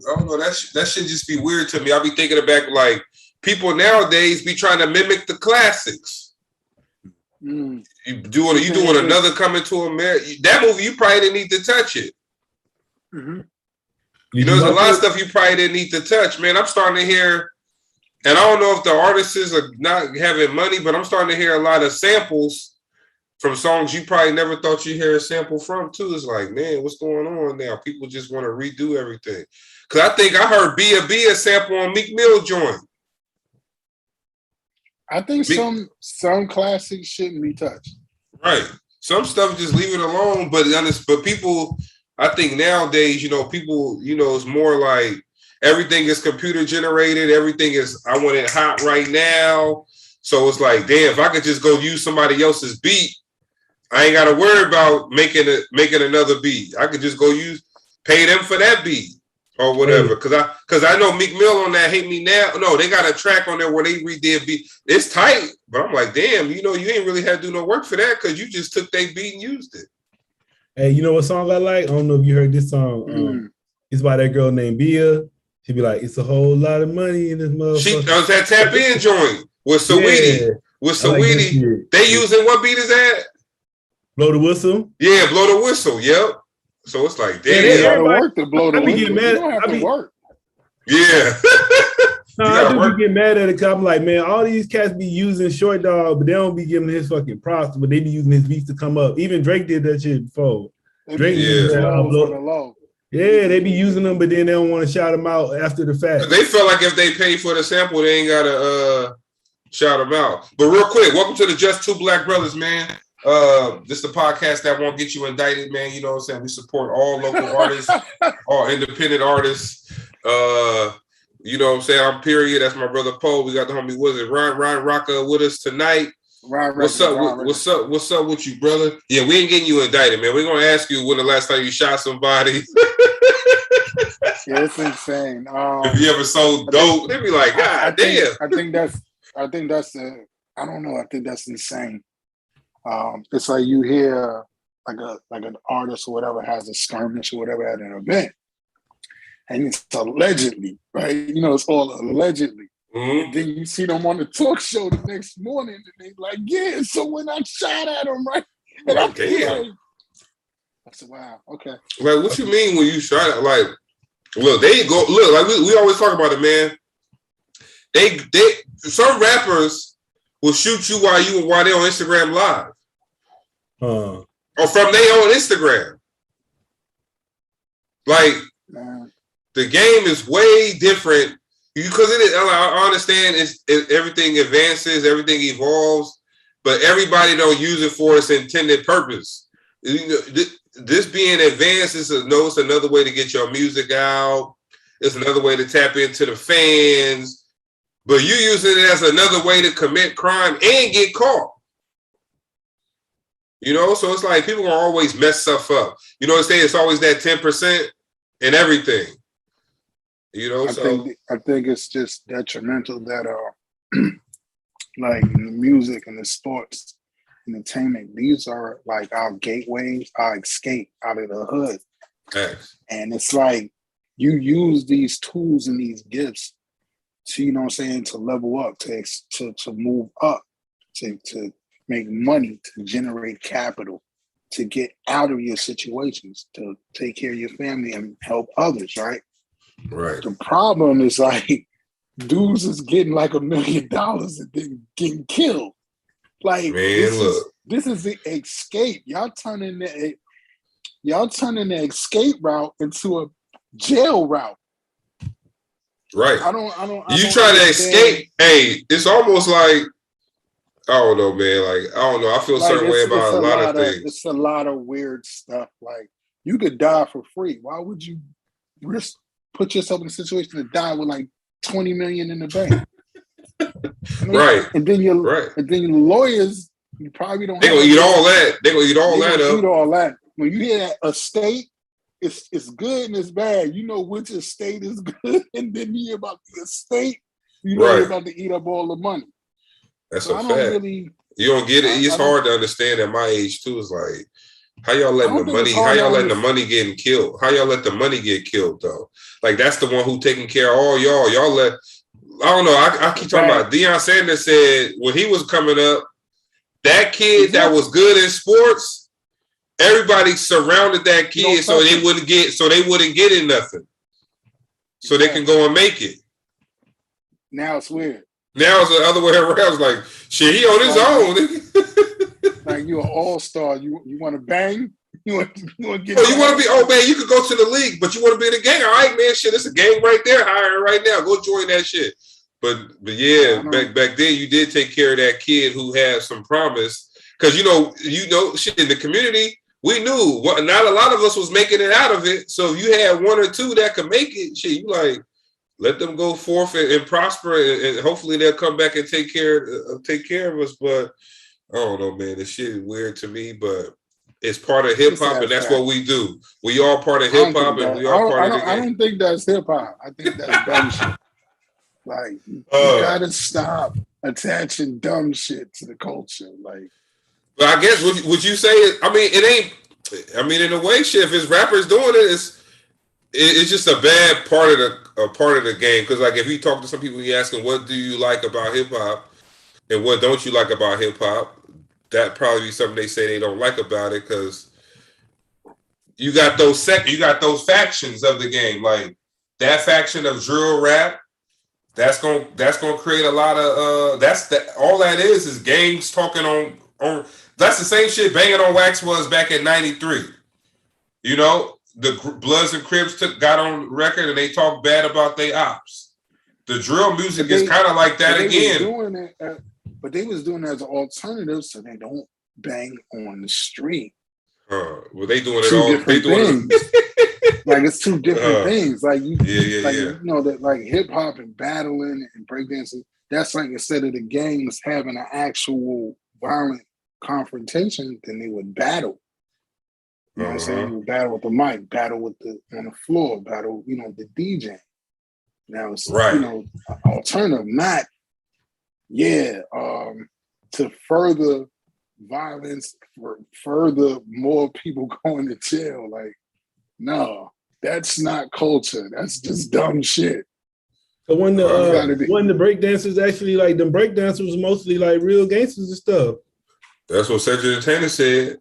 I don't know. That should just be weird to me. I'll be thinking about like people nowadays be trying to mimic the classics. You doing another Coming to America. That movie, you probably didn't need to touch it. Mm-hmm. You know, there's a lot of stuff you probably didn't need to touch, man. I'm starting to hear, and I don't know if the artists are not having money, but I'm starting to hear a lot of samples from songs you probably never thought you'd hear a sample from, too. It's like, man, what's going on now? People just want to redo everything. Because I think I heard Be a sample on Meek Mill joint. I think some classics shouldn't be touched. Right. Some stuff, just leave it alone. But people, I think nowadays, you know, people, you know, it's more like everything is computer generated. Everything is, I want it hot right now. So it's like, damn, if I could just go use somebody else's beat, I ain't got to worry about making another beat. I could just go pay them for that beat or whatever. Because I know Meek Mill on that Hate Me Now. No, they got a track on there where they redid beat. It's tight, but I'm like, damn, you know, you ain't really had to do no work for that because you just took their beat and used it. Hey, you know what song I like? I don't know if you heard this song. It's by that girl named Bia. She be like, it's a whole lot of money in this motherfucker. She does that tap in joint with Saweetie. Yeah, with Saweetie. Like they using what beat is that? Blow the whistle. Yeah, blow the whistle. Yep. So it's like, damn. You gotta work to blow the whistle. Mad. You don't have to work. Yeah. I do get mad at it because I'm like, man, all these cats be using Short Dog, but they don't be giving his fucking props, but they be using his beats to come up. Even Drake did that shit before. Drake they be using them, but then they don't want to shout them out after the fact. They feel like if they pay for the sample, they ain't gotta shout them out. But real quick, welcome to the Just Two Black Brothers, man. This is the podcast that won't get you indicted, man. You know what I'm saying? We support all local artists, all independent artists. You know what I'm saying? I'm Period. That's my brother Poe. We got the homie Wizard Rhymrcka with us tonight. What's up with you, brother? Yeah, we ain't getting you indicted, man. We're gonna ask you when the last time you shot somebody. Yeah, it's insane. If you ever sold dope, they'd be like, God damn. I think that's I don't know. I think that's insane. It's like you hear like an artist or whatever has a skirmish or whatever at an event, and it's allegedly, right? You know, it's all allegedly. Mm-hmm. And then you see them on the talk show the next morning, and they like, yeah. So when I shot at him, right? And like, damn. I said, wow, okay. Like, what you mean when you shot at? Like, look, there you go. Look, like we always talk about it, man. They some rappers will shoot you while they're on Instagram Live. Or from their own Instagram. Like, the game is way different because it is. I understand everything advances, everything evolves, but everybody don't use it for its intended purpose. You know, this being advanced is another way to get your music out. It's another way to tap into the fans, but you using it as another way to commit crime and get caught. You know, so it's like people gonna always mess stuff up. You know what I'm saying? It's always that 10% in everything. You know, I think it's just detrimental that like in the music and the sports, entertainment, these are like our gateways, our escape out of the hood. Thanks. And it's like you use these tools and these gifts to, you know what I'm saying, to level up, to move up, to make money, to generate capital, to get out of your situations, to take care of your family and help others, right? Right. The problem is like dudes is getting like $1 million and then getting killed. Like, man, this is the escape. Y'all turning the escape route into a jail route. Right. I don't you try to escape. Hey, it's almost like, I don't know, man. Like, I don't know. I feel a certain way about a lot of things. It's a lot of weird stuff. Like, you could die for free. Why would you put yourself in a situation to die with like 20 million in the bank? I mean, right. And then your lawyers, you probably don't. They're gonna eat all that. They're gonna eat all that up. Eat all that. When you hear that estate, it's good and it's bad. You know which estate is good, and then you hear about the estate, you know you're about to eat up all the money. That's a fact. You don't get it. It's hard to understand at my age too. It's like How y'all letting the don't think money? it's How hard y'all to letting the money getting killed? How y'all let the money get killed though? Like that's the one who taking care of all y'all. Y'all let. I don't know. I keep talking about Deion Sanders said when he was coming up, that kid that was good in sports, everybody surrounded that kid so they wouldn't get in nothing. So they can go and make it. Now it's weird. Now it's the other way around. It's like shit, he on his own. Like you an all-star. You want to bang? You want to get? Oh, you want to be? Oh man, you could go to the league, but you want to be in the gang. All right, man. Shit, it's a gang right there. Hiring right now. Go join that shit. But yeah, back then you did take care of that kid who had some promise because you know shit in the community. We knew not a lot of us was making it out of it. So if you had one or two that could make it, shit, you like let them go forth and prosper, and hopefully they'll come back and take care of us. But I don't know, man. This shit is weird to me, but it's part of hip hop, and that's what we do. We all part of hip hop, and we all part of the game. I don't think that's hip hop. I think that's dumb shit. Like you gotta stop attaching dumb shit to the culture. Like, but I guess would you say? I mean, it ain't. I mean, in a way, shit. If it's rappers doing it, it's just a bad part of the game. Because like, if you talk to some people, you ask them, "What do you like about hip hop?" and "What don't you like about hip hop?" That probably be something they say they don't like about it because you got those factions of the game. Like that faction of drill rap. That's gonna create a lot of all that is gangs talking on that's the same shit Banging on Wax was back in '93. You know, the Bloods and Crips got on record and they talked bad about their ops. The drill music is kind of like that again. But they was doing it as an alternative so they don't bang on the street. Well, they doing it all. They doing it. Like it's two different things. Like you know that like hip hop and battling and breakdancing. That's like instead of the gangs having an actual violent confrontation, then they would battle. You know what I'm saying? They would battle with the mic, battle with on the floor, battle the DJ. Now it's alternative, not to further violence, for further more people going to jail. Like, no, that's not culture. That's just dumb shit. So when the breakdancers actually like them breakdancers was mostly like real gangsters and stuff. That's what Cedric the Entertainer said.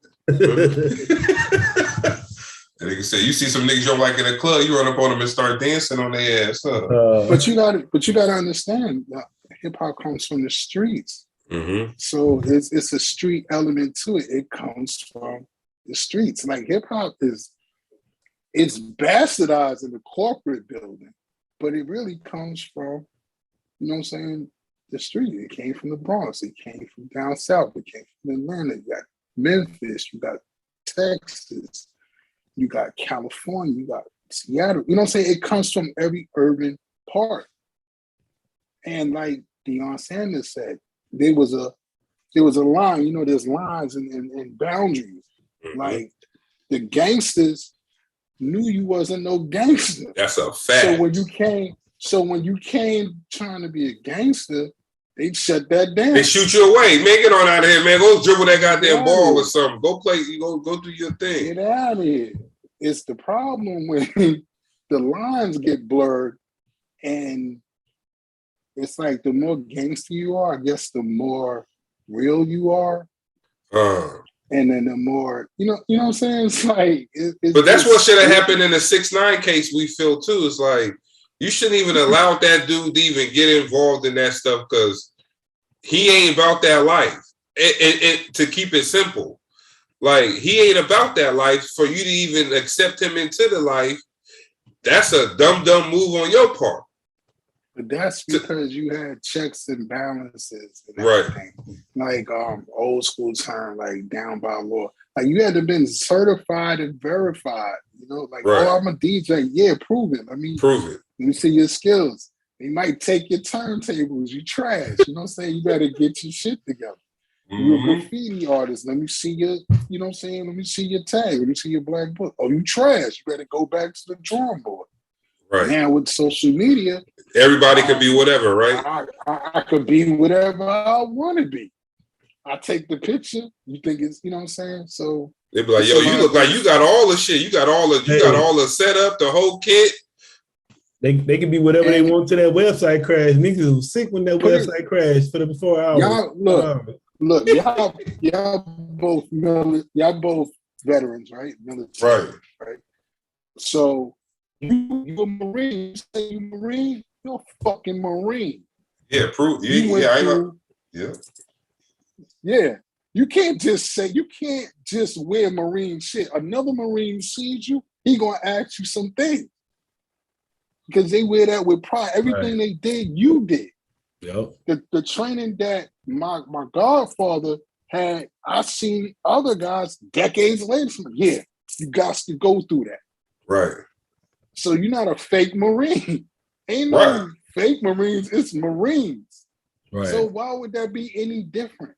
And nigga said, you see some niggas you don't like in a club, you run up on them and start dancing on their ass. But you gotta understand, hip hop comes from the streets. Mm-hmm. So it's a street element to it. It comes from the streets. Like hip hop it's bastardized in the corporate building, but it really comes from, you know what I'm saying, the street. It came from the Bronx. It came from down south. It came from Atlanta. You got Memphis. You got Texas. You got California. You got Seattle. You know what I'm saying? It comes from every urban part. And like Deion Sanders said, there was a line. There's lines and boundaries. Mm-hmm. Like the gangsters knew you wasn't no gangster. That's a fact. So when you came trying to be a gangster, they'd shut that down. They shoot you away. Man, get on out of here, man. Go dribble that goddamn ball or something. Go play. Go do your thing. Get out of here. It's the problem when the lines get blurred, and it's like the more gangster you are, I guess the more real you are. And then the more, you know what I'm saying? It's like, but that's what should have happened in the 6ix9ine case. We feel too. It's like you shouldn't even allow that dude to even get involved in that stuff because he ain't about that life. To keep it simple, like he ain't about that life. For you to even accept him into the life, that's a dumb move on your part. But that's because you had checks and balances and everything. Right. Like old school term, like down by law. Like you had to been certified and verified. Like, oh, I'm a DJ. Yeah, prove it. Prove it. Let me see your skills. They might take your turntables. You trash. You know what I'm saying? You better get your shit together. Mm-hmm. You're a graffiti artist. Let me see your, you know what I'm saying? Let me see your tag. Let me see your black book. Oh, you trash. You better go back to the drawing board. Right. Now with social media, everybody could be whatever, right? I could be whatever I want to be. I take the picture. You think it's, you know what I'm saying? So They be like, yo, you look like you got all the shit. You got all the setup, the whole kit. They can be whatever they want to that website crash. Niggas was sick when that website crashed for the before hours. Look, y'all both veterans, right? Military, right? So you a Marine, you say you Marine, you're a fucking Marine. Yeah, prove. Yeah. You can't just wear Marine shit. Another Marine sees you, he gonna ask you some things. Because they wear that with pride. Everything they did, you did. Yep. The training that my godfather had, I seen other guys decades later from him. Yeah, you got to go through that. Right. So you're not a fake Marine. Ain't no fake Marines, it's Marines. Right. So why would that be any different?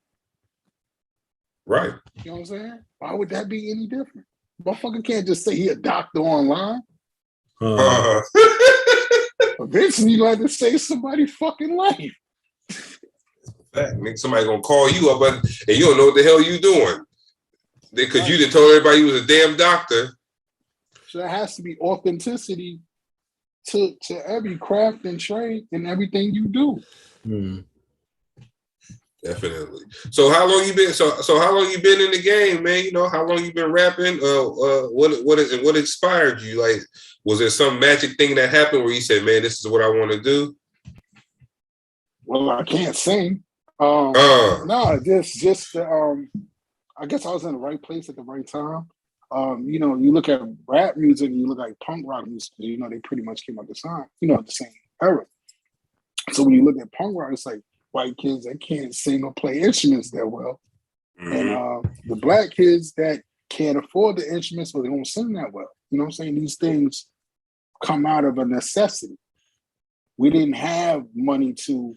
Right. You know what I'm saying? Why would that be any different? Motherfucker can't just say he a doctor online. Eventually, you have to save somebody's fucking life. Somebody gonna call you up and you don't know what the hell you doing. Because you done told everybody you was a damn doctor. So there has to be authenticity to every craft and trade and everything you do. Definitely. So how long you been? So how long you been in the game, man? You know, how long you been rapping? What inspired you? Like, was there some magic thing that happened where you said, "Man, this is what I want to do"? Well, I can't sing. No, just I guess I was in the right place at the right time. You know, you look at rap music and you look at punk rock music, you know, they pretty much came out the same era. So when you look at punk rock, it's like white kids that can't sing or play instruments that well. And the black kids that can't afford the instruments, but they don't sing that well. You know what I'm saying? These things come out of a necessity. We didn't have money to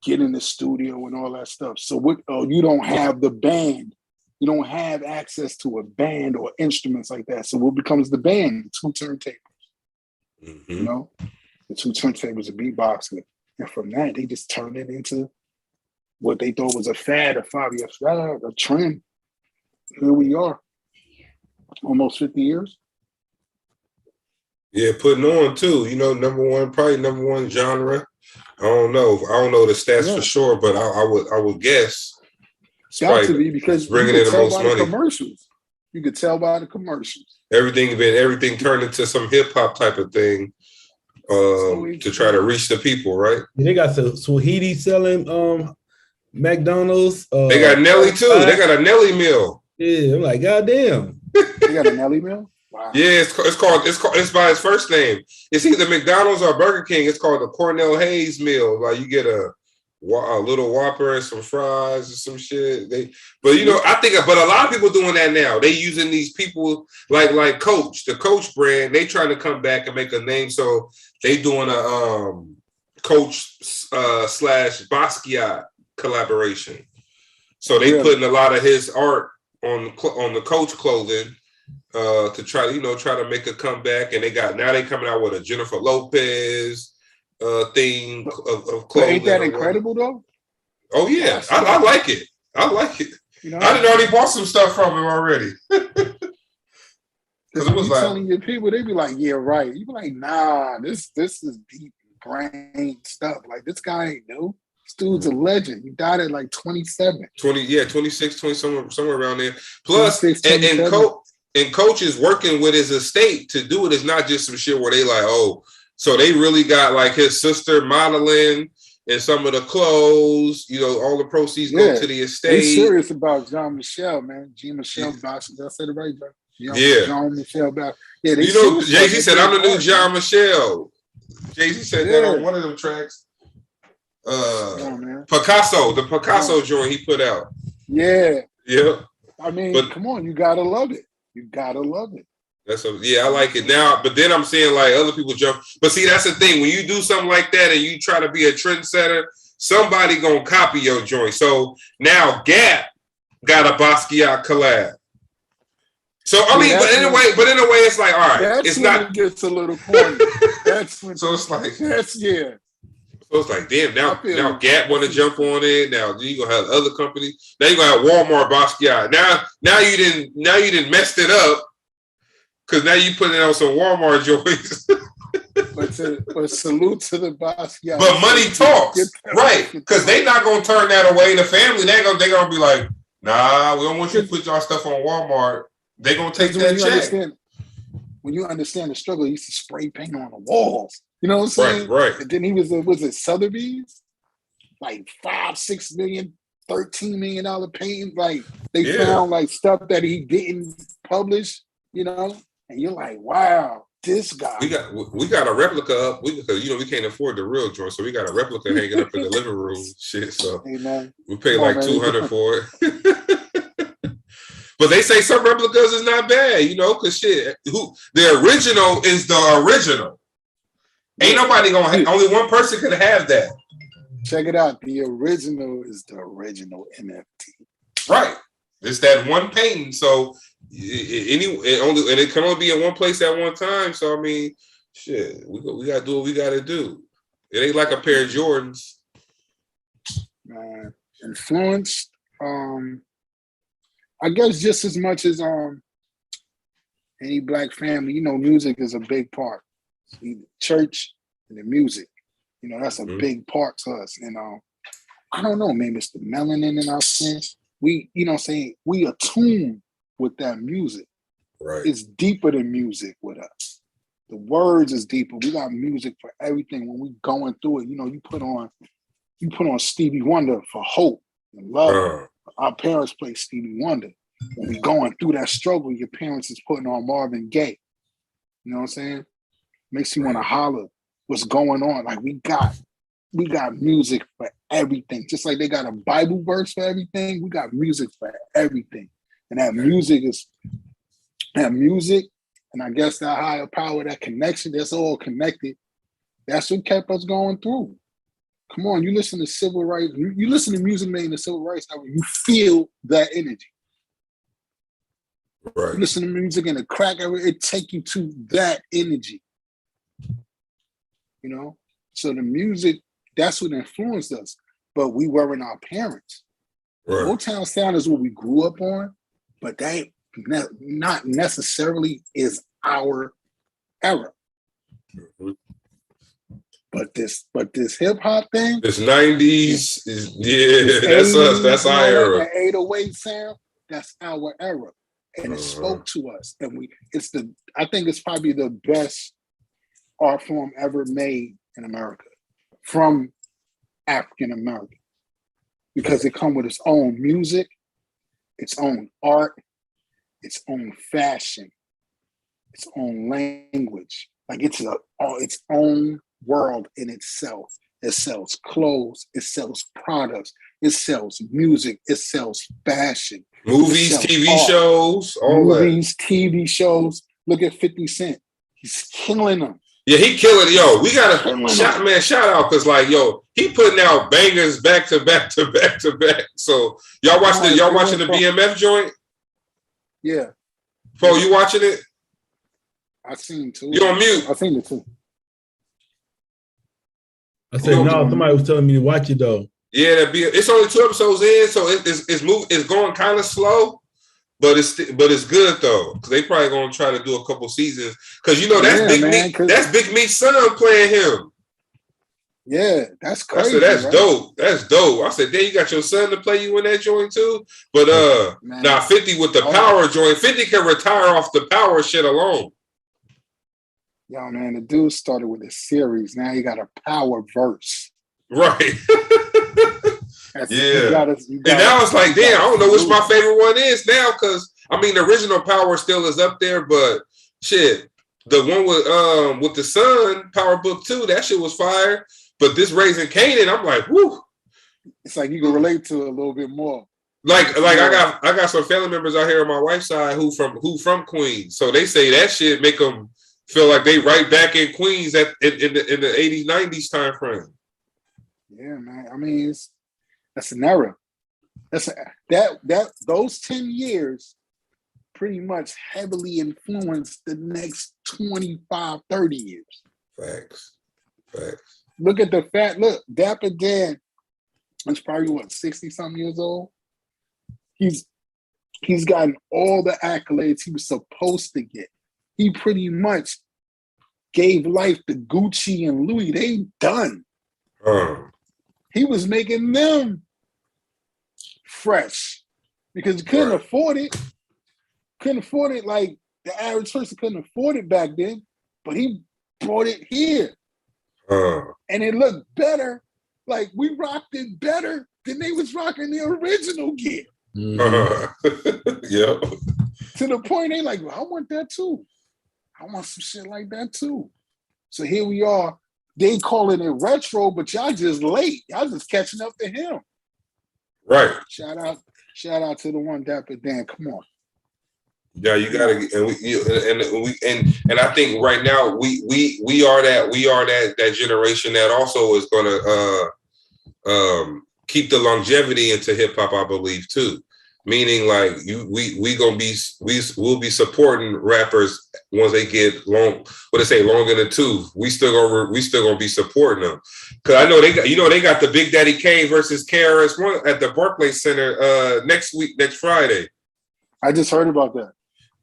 get in the studio and all that stuff. So you don't have the band. You don't have access to a band or instruments like that. So what becomes the band? 2 turntables. You know? The 2 turntables of beatboxing. And from that, they just turned it into what they thought was a fad, a 5-year fad, a trend. Here we are. Almost 50 years. Yeah, putting on too. You know, probably number one genre. I don't know the stats for sure, but I would guess. It's got to be because bringing in the most money. Commercials. You could tell by the commercials. Everything turned into some hip hop type of thing to try to reach the people, right? They got some Swahili selling McDonald's. They got Nelly too. They got a Nelly meal. Yeah, I'm like, goddamn. They got a Nelly meal? Wow. Yeah, it's by his first name. It's either McDonald's or Burger King. It's called the Cornell Hayes meal. Like you get a little Whopper and some fries or some shit. But a lot of people doing that now. They using these people like Coach, the Coach brand. They trying to come back and make a name. So they doing a Coach / Basquiat collaboration. So they putting a lot of his art on the Coach clothing to try to make a comeback. And they coming out with a Jennifer Lopez thing of clothing. Ain't that incredible though? Oh yeah, I like it. I like it. You know, I done already bought some stuff from him already. Because it was like telling your people, they be like, "Yeah, right." You be like, "Nah, this is deep brain stuff. Like this guy ain't new. This dude's a legend. He died at like 27, 26, 20 somewhere around there. Plus, and Coach is working with his estate to do it. It's not just some shit where they like, oh. So they really got like his sister modeling and some of the clothes, you know, all the proceeds go to the estate. He's serious about Jean Michel, man. Jean Michel Box. Did I say it right, bro? Jean Michel Box. Yeah, Jay-Z said, I'm the new Jean Michel. Jay-Z said that on one of them tracks. Picasso, the Picasso joint he put out. Yeah. Yeah. I mean, come on, you gotta love it. You gotta love it. I like it now, but then I'm seeing like other people jump. But see, that's the thing. When you do something like that and you try to be a trendsetter, somebody gonna copy your joint. So now Gap got a Basquiat collab. So I mean, but in a way, it's like, all right, it's not. It gets a little corny. That's when. So it's like So So it's like, damn, now Gap want to I jump on it. Now you gonna have other companies. Now you gonna have Walmart, Basquiat. Now you didn't messed it up because now you putting it on some Walmart joints. but salute to the Basquiat. But money talks, right? Because they not gonna turn that away. The family, they gonna be like, nah, we don't want you to put our stuff on Walmart. They gonna take that check. When you understand the struggle, he used to spray paint on the walls. You know what I'm saying? Right. And then he was it Sotheby's? Like $5-6 million, $13 million paintings. Like they found like stuff that he didn't publish, you know? And you're like, wow, this guy. We got a replica up. Because we can't afford the real joint, so we got a replica hanging up in the living room. Shit. So we pay like $200 for it. But they say some replicas is not bad, because shit, the original is the original. Ain't nobody gonna only one person could have that. Check it out. The original is the original NFT. Right. It's that one painting. So it can only be in one place at one time. So I mean, shit, we gotta do what we gotta do. It ain't like a pair of Jordans. Influenced, I guess just as much as any Black family, music is a big part. The church and the music, that's a big part to us. And I don't know, maybe it's the melanin in our skin. We, we attune with that music. Right. It's deeper than music with us. The words is deeper. We got music for everything. When we going through it, you put on Stevie Wonder for hope and love. Our parents play Stevie Wonder. When we going through that struggle, your parents is putting on Marvin Gaye. You know what I'm saying? Makes you want to holler. What's going on? Like we got music for everything. Just like they got a Bible verse for everything, we got music for everything. And that music, and I guess that higher power, that connection, that's all connected. That's what kept us going through. Come on, you listen to civil rights, you listen to music made in the civil rights era, you feel that energy. Right. You listen to music in the crack era, it take you to that energy. So the music, that's what influenced us. But we weren't our parents. Right. Motown sound is what we grew up on, but that not necessarily is our era. Mm-hmm. But this hip hop thing, this 90s that's 80s, us. That's our era. The 808 sound, that's our era, and it spoke to us. And I think it's probably the best art form ever made in America from African American, because it comes with its own music, its own art, its own fashion, its own language. Like it's its own world in itself. It sells clothes, it sells products, it sells music, it sells fashion, movies, TV shows, TV shows. Look at 50 Cent. He's killing them. Yeah, he killing it. Yo, we got a shout out, because he putting out bangers back to back to back to back. So y'all watching the BMF joint? Yeah. Fo, you watching it? I seen it too. You on mute? I seen it too. I said no. Somebody was telling me to watch it though. Yeah, it's only 2 episodes in, so it's going kind of slow. But it's good though, because they probably gonna try to do a couple seasons. Because that's Big Meat's son playing him. Yeah, that's crazy. I said that's dope. That's dope. I said, then you got your son to play you in that joint too. But 50 with the power joint, 50 can retire off the power shit alone. Yo, man, the dude started with a series. Now he got a power verse. Right. Yeah. And now it's like, damn, I don't know which my favorite one is now, because the original Power still is up there, but shit, the one with the Sun, Power Book 2, that shit was fire. But this Raising Kanan, I'm like, whoo. It's like you can relate to it a little bit more. Like I got some family members out here on my wife's side who from Queens, so they say that shit make them feel like they right back in Queens in the 80s, 90s time frame. Yeah, man. That's an era. Those 10 years pretty much heavily influenced the next 25, 30 years. Facts. look at the fat. Look, Dapper Dan is probably what 60-something years old. He's gotten all the accolades he was supposed to get. He pretty much gave life to Gucci and Louis. They done. He was making them fresh because you couldn't afford it. Couldn't afford it like the average person couldn't afford it back then. But he brought it here. And it looked better. Like we rocked it better than they was rocking the original gear. Yep. To the point they like, well, I want that too. I want some shit like that too. So here we are. They calling it retro, but y'all just late. Y'all just catching up to him. Right. Shout out to the one Dapper Dan. Come on. Yeah, you gotta, and I think right now we are that generation that also is gonna keep the longevity into hip hop, I believe too. Meaning like we'll be supporting rappers once they get long, longer in the tooth. We still gonna be supporting them. Cause I know they got the Big Daddy Kane versus KRS-One at the Barclays Center next Friday. I just heard about that.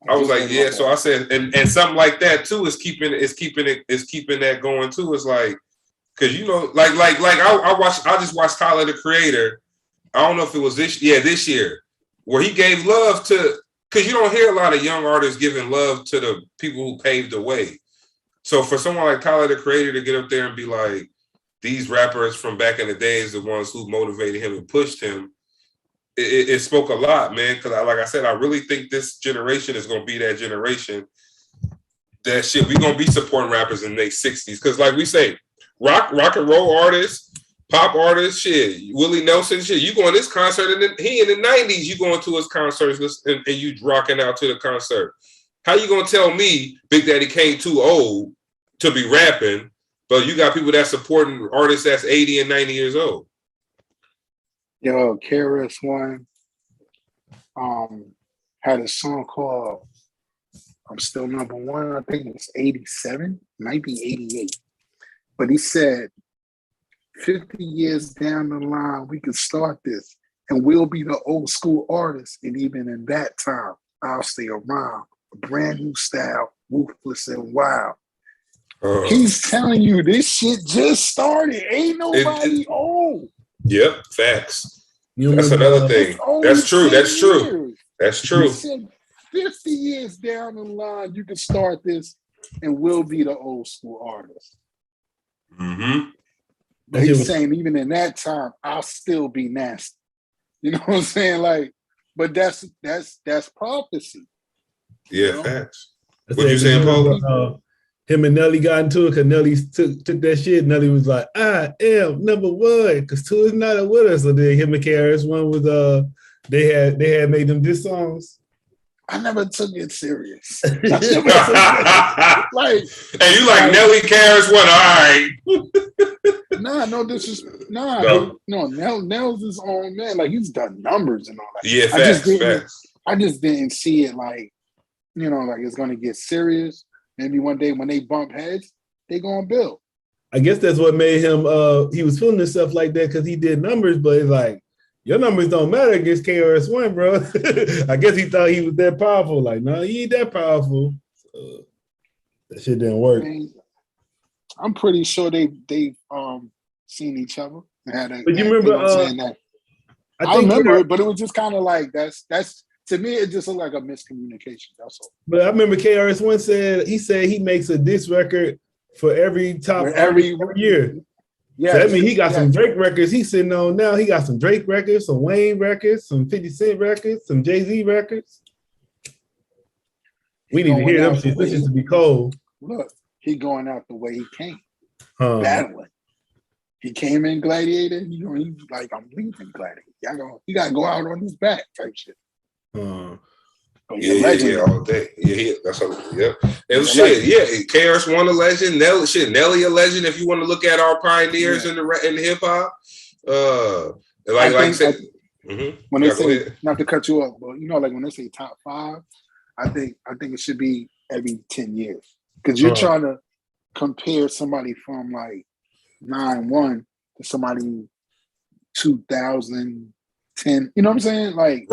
I was like, yeah. So I said, and something like that too is keeping that going too. It's like, cause I just watched Tyler the Creator. I don't know if it was this year, where he gave love to, cause you don't hear a lot of young artists giving love to the people who paved the way. So for someone like Tyler the Creator to get up there and be like, these rappers from back in the days, the ones who motivated him and pushed him, it spoke a lot, man. Because like I said, I really think this generation is going to be that generation. That shit, we're going to be supporting rappers in their 60s. Because like we say, rock and roll artists, pop artists, shit, Willie Nelson, shit. You going to this concert, and then he in the 90s, you going to his concerts and you rocking out to the concert. How you going to tell me Big Daddy Kane too old to be rapping, but you got people that supporting artists that's 80 and 90 years old? Yo, KRS-One had a song called I'm Still Number One. I think it was 87, might be 88. But he said, 50 years down the line, we can start this and we'll be the old school artists. And even in that time, I'll stay around. A brand new style, ruthless and wild. He's telling you this shit just started. Ain't nobody old. Yep, facts. That's another thing. That's true. That's true. That's true. He said 50 years down the line, you can start this and we'll be the old school artists. Mm-hmm. But he's saying even in that time, I'll still be nasty. You know what I'm saying? Like, but that's prophecy. Yeah, you know? Facts. What you saying, Paul? Him and Nelly got into it because Nelly took that shit. Nelly was like, I am number one because two is not with us. So then him and KRS-One was they had made them diss songs. I never took it serious. Like, and you like Nelly KRS-One, all right. No, this is Nell's his own man. Like he's done numbers and all that. Yeah, facts. I just didn't see it like, like it's gonna get serious. Maybe one day when they bump heads, they gonna build. I guess that's what made him. He was feeling himself like that because he did numbers, but it's like your numbers don't matter against KRS-One, bro. I guess he thought he was that powerful. Like, no, he ain't that powerful. So, that shit didn't work. I'm pretty sure they've seen each other. But you remember? I remember it, but it was just kind of like that's. To me, it just looked like a miscommunication. That's all. But I remember KRS-One said he makes a diss record for every top every year. Yeah, so that means he got some Drake records he's sitting on now. He got some Drake records, some Wayne records, some 50 Cent records, some Jay-Z records. We need to hear them shit. This used to be cold. Look, he going out the way he came. Battling. He came in Gladiator. He's like, I'm leaving Gladiator. You gotta go out on his back type shit. Yeah, all day. Yeah, that's what. Yeah, it was shit. Yeah, KRS-One a legend. Nelly a legend. If you want to look at our pioneers in hip hop, when they say not to cut you off, but like when they say top 5, I think it should be every 10 years because you're trying to compare somebody from like 9-1 to somebody 2010. You know what I'm saying? Like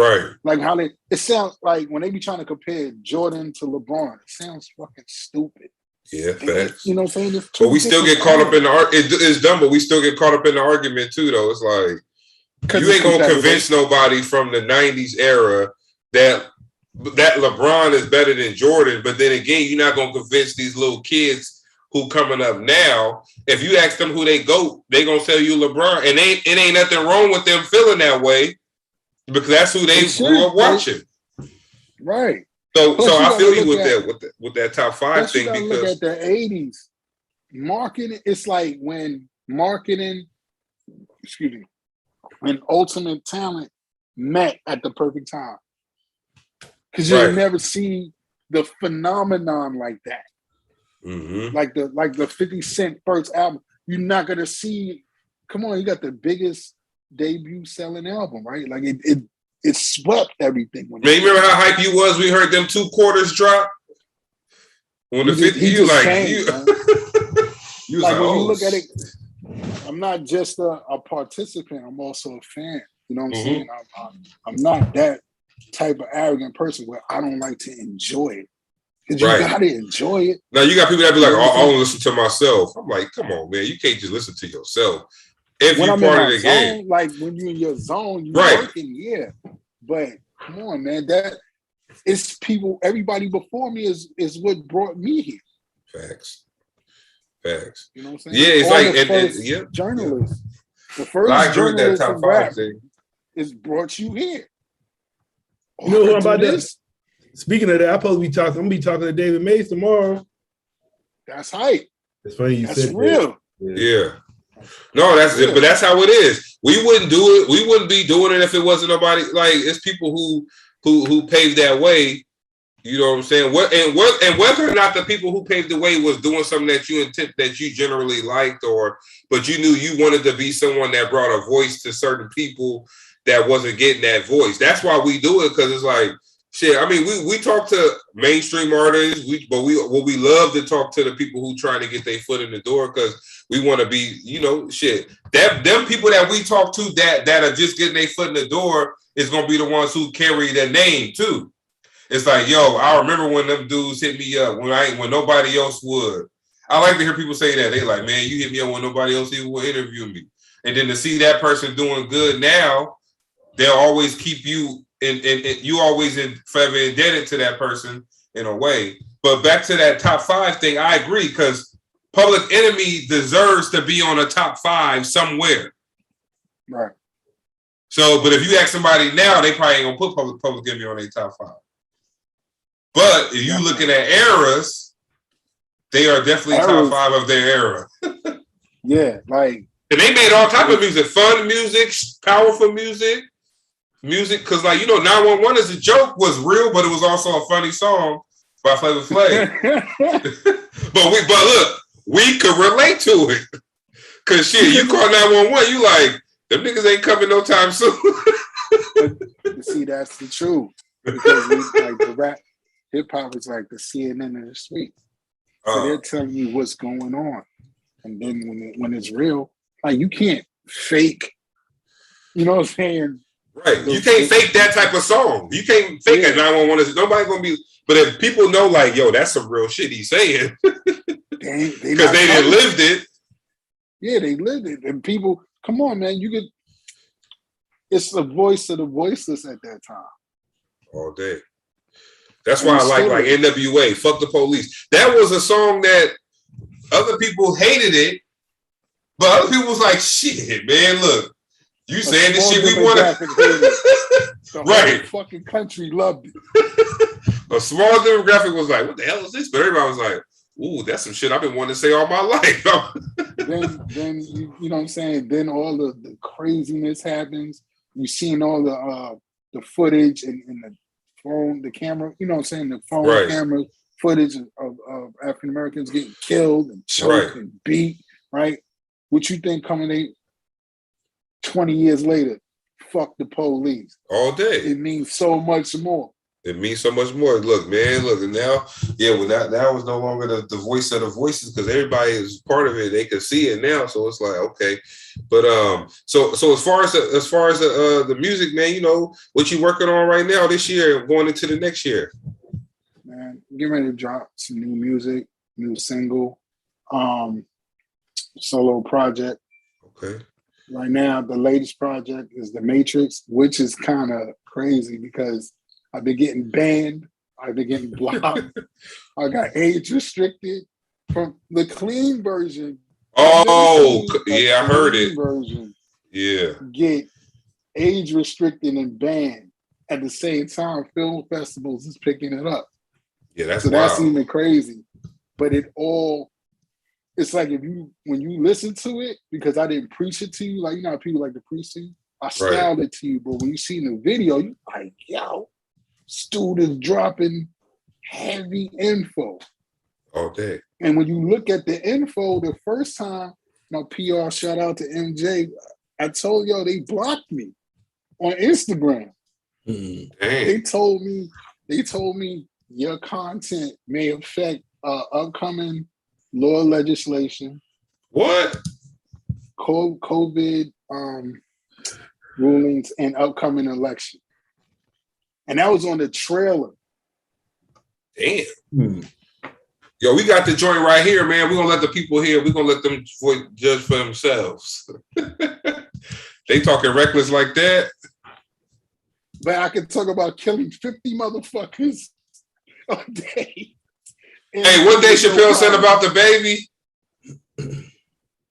how it sounds like when they be trying to compare Jordan to LeBron, it sounds fucking stupid. Yeah, facts. You know what I'm saying? But we still get caught up in the it's dumb, but we still get caught up in the argument too, though. It's like you ain't gonna convince nobody from the 90s era that LeBron is better than Jordan, but then again, you're not gonna convince these little kids who coming up now. If you ask them who they go, they gonna tell you LeBron, and it ain't nothing wrong with them feeling that way because that's who they grew up watching. Right. So I feel you with that top five thing because look at the 80s marketing. It's like when when ultimate talent met at the perfect time. Because you'll never see the phenomenon like that. Mm-hmm. Like the 50 Cent first album. You're not gonna see. Come on, you got the biggest debut selling album, right? Like it swept everything. Man, you remember how hype you was? We heard them 2 quarters drop. When the 50, you was like, you was like, when you look at it, I'm not just a participant. I'm also a fan. You know what I'm saying? I'm not that type of arrogant person where I don't like to enjoy it. Because you gotta enjoy it. Now you got people that be like, I only listen to myself. I'm like, come on, man, you can't just listen to yourself. If you're part of the game, like when you're in your zone, you're working, But come on, man, that it's people. Everybody before me is what brought me here. Facts. You know what I'm saying? Yeah, it's like journalists. The first I agree with that top 5 thing. Is brought you here. You know what about this? Speaking of that, I'm gonna be talking to David Mays tomorrow. That's hype. It's funny you said real. That. Yeah. No, that's it, but that's how it is. We wouldn't do it. We wouldn't be doing it if it wasn't nobody. Like it's people who paved that way. You know what I'm saying? And whether or not the people who paved the way was doing something that you generally liked, but you knew you wanted to be someone that brought a voice to certain people that wasn't getting that voice. That's why we do it, because it's like shit. I mean, we talk to mainstream artists, but we love to talk to the people who trying to get their foot in the door because we want to be, shit. Them people that we talk to that are just getting their foot in the door is gonna be the ones who carry their name too. It's like, yo, I remember when them dudes hit me up when nobody else would. I like to hear people say that. They like, man, you hit me up when nobody else even will interview me. And then to see that person doing good now, they'll always keep you and you always forever indebted to that person in a way. But back to that top 5 thing, I agree, because Public Enemy deserves to be on a top 5 somewhere. Right. So, but if you ask somebody now, they probably ain't gonna put Public Enemy on their top 5. But if you looking at eras, they are definitely top 5 of their era. Yeah, like, and they made all type of music, fun music, powerful music, because 911 as a joke was real, but it was also a funny song by Flavor Flav. but look, we could relate to it, cause shit, you call 911, you like them niggas ain't coming no time soon. But see, that's the truth, because like the rap. Hip hop is like the CNN of the street. So they're telling you what's going on. And then when it's real, like you can't fake, you know what I'm saying? Right. You can't fake that type of song. You can't fake it. 911 is nobody gonna be, but if people know like, yo, that's some real shit he's saying. Because they didn't lived it. Yeah, they lived it. And people, come on, man, it's the voice of the voiceless at that time. All day. That's why I like NWA, Fuck the Police. That was a song that other people hated it, but other people was like, shit, man, look, you saying this shit we want to. Right. The fucking country loved it. A small demographic was like, what the hell is this? But everybody was like, ooh, that's some shit I've been wanting to say all my life. then you know what I'm saying? Then all the craziness happens. You seen all the footage and the phone, the camera, you know what I'm saying? The phone camera footage of African Americans getting killed and choked and beat, right? What you think coming 20 years later? Fuck the police. All day. It means so much more. It means so much more. Look, man, look, and now, now it's no longer the voice of the voices because everybody is part of it. They can see it now, so it's like okay. But so as far as the music, man, you know what you working on right now this year, going into the next year. Man, getting ready to drop some new music, new single, solo project. Okay. Right now, the latest project is The Matrix, which is kind of crazy because I've been getting banned. I've been getting blocked. I got age restricted from the clean version. Oh, yeah, I heard it. Version, yeah. Get age restricted and banned at the same time. Film festivals is picking it up. Yeah, that's so wild. That's even crazy. But it's like when you listen to it, because I didn't preach it to you, like you know how people like to preach to you. I styled it to you, but when you see the video, you like, yo, Stu is dropping heavy info. All day. And when you look at the info, the first time, my PR shout out to MJ, I told y'all they blocked me on Instagram. They told me your content may affect upcoming law legislation. What? COVID rulings and upcoming election. And that was on the trailer. Damn. Yo, we got the joint right here, man. We're going to let the people hear. We're going to let them judge for themselves. They talking reckless like that. But I can talk about killing 50 motherfuckers a day. Hey, what Dave Chappelle said about the baby?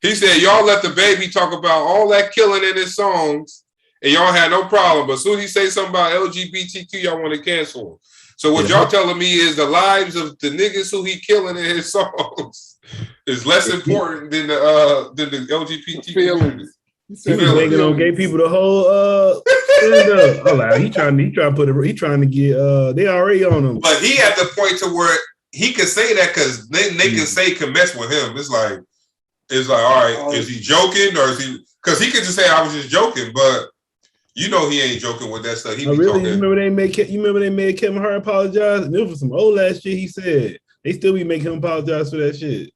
He said, y'all let the baby talk about all that killing in his songs, and y'all had no problem. But as soon as he say something about LGBTQ, y'all want to cancel him. So what y'all telling me is the lives of the niggas who he killing in his songs is less important than the LGBT community. He was making on gay people the whole stand up. Oh, like, he trying to get they already on him. But he at the point to where he could say that because they can say can mess with him. It's like all right, is he joking or is he? Because he could just say I was just joking, but you know he ain't joking with that stuff. He be talking. You remember they made Kevin Hart apologize? And it was some old ass shit he said. They still be making him apologize for that shit.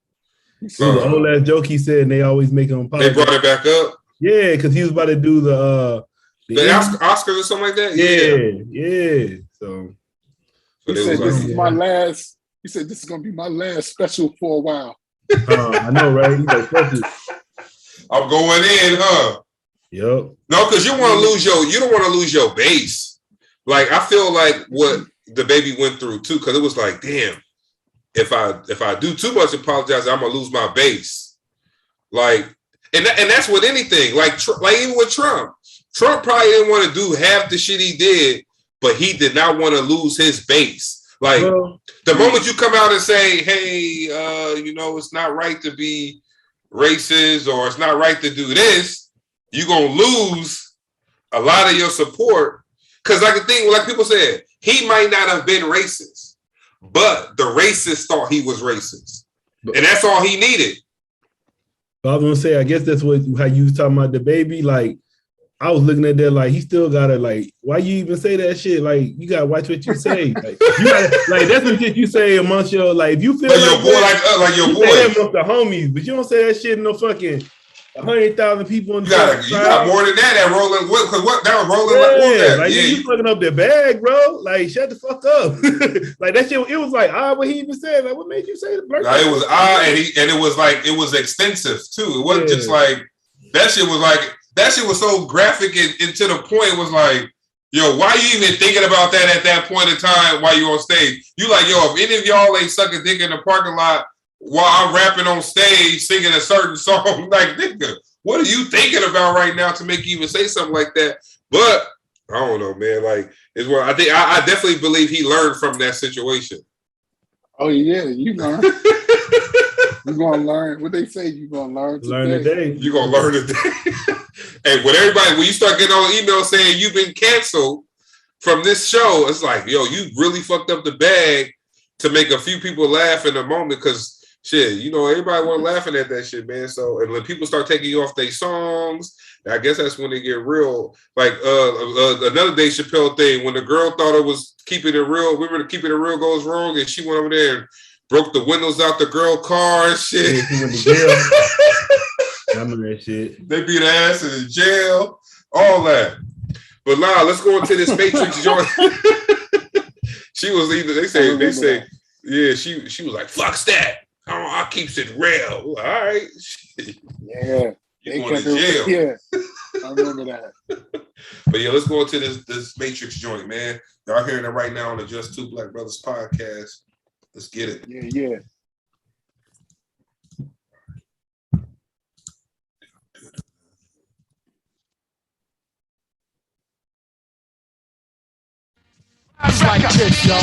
It was an old ass joke he said, and they always make him apologize. They brought it back up. Yeah, because he was about to do the Oscars or something like that. Yeah. So he said this is my last. He said this is gonna be my last special for a while. I know, right? He's like, fuck it. I'm going in, huh? Yep. No, because you don't want to lose your base. Like I feel like what the baby went through too, because it was like, damn, if I do too much apologize, I'm gonna lose my base. Like, and that's with anything. Like even with Trump. Trump probably didn't want to do half the shit he did, but he did not want to lose his base. Like the moment you come out and say, hey, it's not right to be racist or it's not right to do this, you're going to lose a lot of your support. Because like people said, he might not have been racist, but the racists thought he was racist. And that's all he needed. I was going to say, I guess that's how you was talking about the baby. Like, I was looking at that like he still gotta like. Why you even say that shit? Like you gotta watch what you say. Like you gotta, like that's what shit you say amongst your like. If you feel like your boy, like your boy, say that amongst the homies, but you don't say that shit in no fucking 100,000 people in the you got more than that at rolling. Because what that was rolling like you fucking up their bag, bro. Like shut the fuck up. Like that shit. It was like what he even said. Like what made you say the blurt? Nah, it was and it was like it was extensive too. It wasn't just like that shit was like. That shit was so graphic and to the point was like, yo, why you even thinking about that at that point in time while you on stage? You like, yo, if any of y'all ain't sucking dick in the parking lot while I'm rapping on stage singing a certain song, like, nigga, what are you thinking about right now to make you even say something like that? But I don't know, man. Like, it's what I think. I definitely believe he learned from that situation. Oh yeah, you learn. You're gonna learn what they say. You're gonna learn today. You're gonna learn today. And when you start getting all emails saying you've been canceled from this show, it's like, yo, you really fucked up the bag to make a few people laugh in a moment because shit, you know, everybody was laughing at that shit, man. So, and when people start taking you off their songs, I guess that's when they get real. Like another Dave Chappelle thing, when the girl thought it was keeping it real, we were keeping it real goes wrong, and she went over there and broke the windows out the girl car and shit. Yeah, she went to jail. I remember that shit. They beat her ass in jail, all that. But nah, let's go into this Matrix joint. She was either they say, yeah, she was like, fuck that. I keeps it real. All right. Yeah. You going to jail. Yeah. I remember that. But yeah, let's go into this Matrix joint, man. Y'all hearing it right now on the Just Two Black Brothers podcast. Let's get it. Yeah. Like this, yo.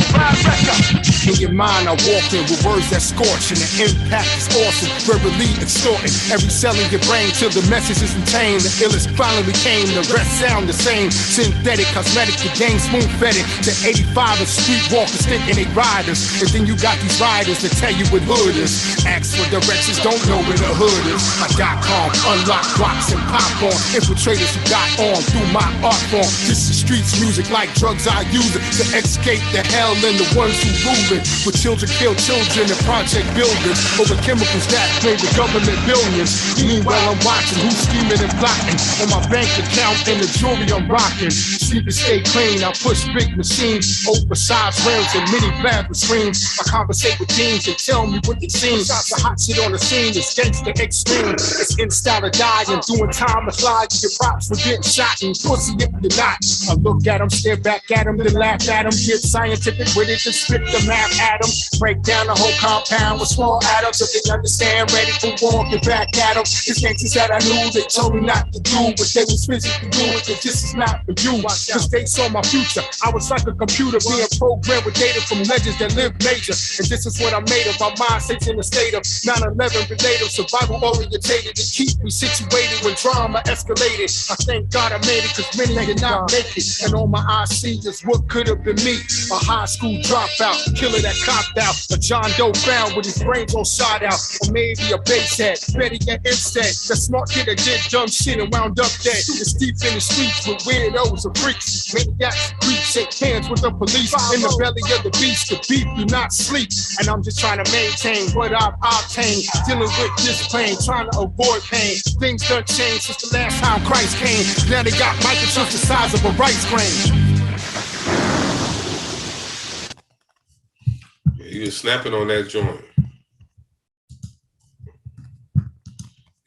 In your mind, I walk in with words that scorch, and the impact is awesome. Verbally extorting every cell in your brain till the message is retained. The illest finally came, the rest sound the same. Synthetic, cosmetic, the game smooth fed it to 85 of streetwalkers thinking they riders. And then you got these riders that tell you what hood is. Ask for directions, don't know where the hood is. My .com, unlock blocks and pop on. Infiltrators who got on through my art form. This is streets music like drugs I use it to escape the hell and the ones who rule it. With children kill children and project buildings over chemicals that pay the government billions. Meanwhile, I'm watching who's scheming and plotting on my bank account and the jewelry I'm rocking. Sleep to stay clean, I push big machines, oversized rims and mini plasma screens. I conversate with teens and tell me what they seen. The hot shit on the scene is gangster extreme. It's in style to die and doing time to fly. You get props for getting shot and pussy if you're not. I look at them, stare back at them, then laugh at them. Get scientific with it and spit the math at them. Break down the whole compound with small atoms. If they understand, ready for war, get back at them. It's gangsters that I knew, they told me not to do what they was physically doing, cause this is not for you. Cause they saw my future. I was like a computer being programmed with data from legends that live major. And this is what I made of. My mind stays in a state of 9/11 related, survival orientated to keep me situated when drama escalated. I thank God I made it, cause many did not make it. And all my eyes see is what could have been me. A high school dropout, killer that copped out, a John Doe found with his brains all shot out, or maybe a basehead, Betty and instead, the smart kid that did dumb shit and wound up dead. It's deep in the streets with weirdos and freaks, maniacs, creeps, shake hands with the police. In the belly of the beast, the beef do not sleep, and I'm just trying to maintain what I've obtained, dealing with this pain, trying to avoid pain. Things done changed since the last time Christ came. Now they got microchips the size of a rice grain. You was snapping on that joint.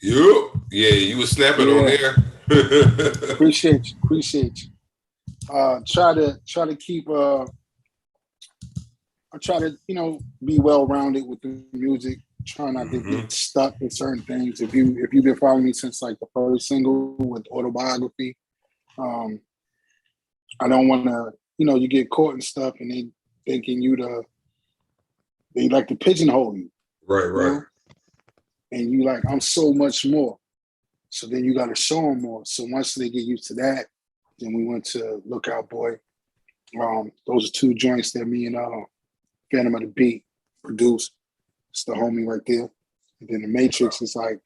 Yeah, you was snapping on there. Appreciate you. Try to keep I try to, be well rounded with the music. Try not to get stuck with certain things. If you've been following me since like the first single with Autobiography, I don't want to, you get caught in stuff and they thinking they like to pigeonhole you. Right. And you like, I'm so much more. So then you got to show them more. So once they get used to that, then we went to Lookout Boy. Those are two joints that me and Phantom of the Beat produced. It's the homie right there. And then the Matrix is like,